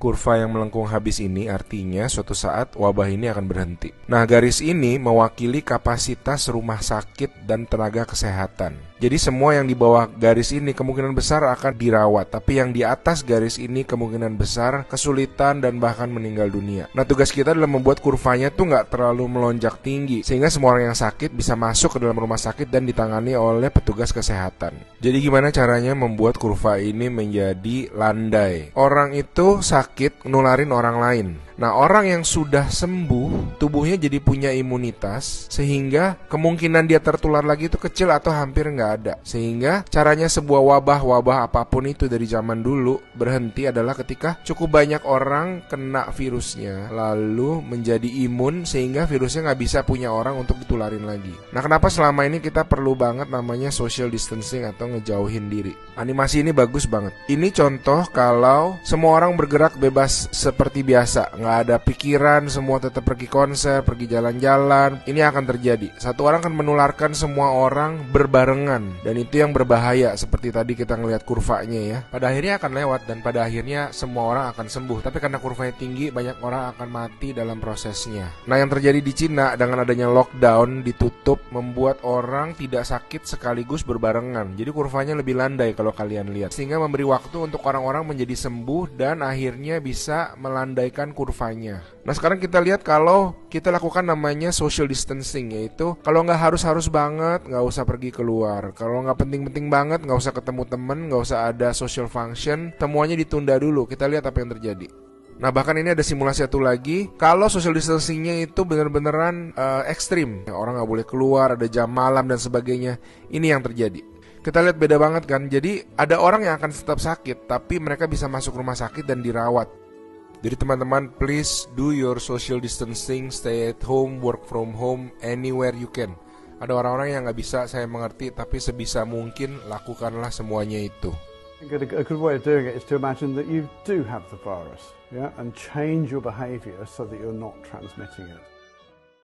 Kurva yang melengkung habis ini artinya suatu saat wabah ini akan berhenti. Nah, garis ini mewakili kapasitas rumah sakit dan tenaga kesehatan. Jadi semua yang di bawah garis ini kemungkinan besar akan dirawat, tapi yang di atas garis ini kemungkinan besar kesulitan dan bahkan meninggal dunia. Nah, tugas kita adalah membuat kurvanya tuh nggak terlalu melonjak tinggi, sehingga semua orang yang sakit bisa masuk ke dalam rumah sakit dan ditangani oleh petugas kesehatan. Jadi gimana caranya membuat kurva ini menjadi landai? Orang itu sakit nularin orang lain. Nah, orang yang sudah sembuh, tubuhnya jadi punya imunitas, sehingga kemungkinan dia tertular lagi itu kecil atau hampir nggak ada. Sehingga caranya sebuah wabah apapun itu dari zaman dulu berhenti adalah ketika cukup banyak orang kena virusnya, lalu menjadi imun sehingga virusnya nggak bisa punya orang untuk ditularin lagi. Nah, kenapa selama ini kita perlu banget namanya social distancing atau ngejauhin diri? Animasi ini bagus banget. Ini contoh kalau semua orang bergerak bebas seperti biasa, nggak ada pikiran, semua tetap pergi konser, pergi jalan-jalan. Ini akan terjadi. Satu orang akan menularkan semua orang berbarengan, dan itu yang berbahaya. Seperti tadi kita ngelihat kurvanya ya. Pada akhirnya akan lewat dan pada akhirnya semua orang akan sembuh. Tapi karena kurvanya tinggi, banyak orang akan mati dalam prosesnya. Nah, yang terjadi di Cina dengan adanya lockdown, ditutup, membuat orang tidak sakit sekaligus berbarengan. Jadi kurvanya lebih landai kalau kalian lihat, sehingga memberi waktu untuk orang-orang menjadi sembuh dan akhirnya bisa melandaikan kurvanya. Nah, sekarang kita lihat kalau kita lakukan namanya social distancing, yaitu kalau nggak harus banget, nggak usah pergi keluar. Kalau nggak penting-penting banget, nggak usah ketemu temen, nggak usah ada social function, semuanya ditunda dulu. Kita lihat apa yang terjadi. Nah, bahkan ini ada simulasi satu lagi. Kalau social distancingnya itu bener-beneran ekstrim, orang nggak boleh keluar, ada jam malam dan sebagainya. Ini yang terjadi. Kita lihat beda banget kan. Jadi ada orang yang akan tetap sakit, tapi mereka bisa masuk rumah sakit dan dirawat. Jadi teman-teman, please do your social distancing, stay at home, work from home, anywhere you can. Ada orang-orang yang nggak bisa, saya mengerti, tapi sebisa mungkin lakukanlah semuanya itu. A good way of doing it is to imagine that you do have the virus, yeah, and change your behavior so that you're not transmitting it.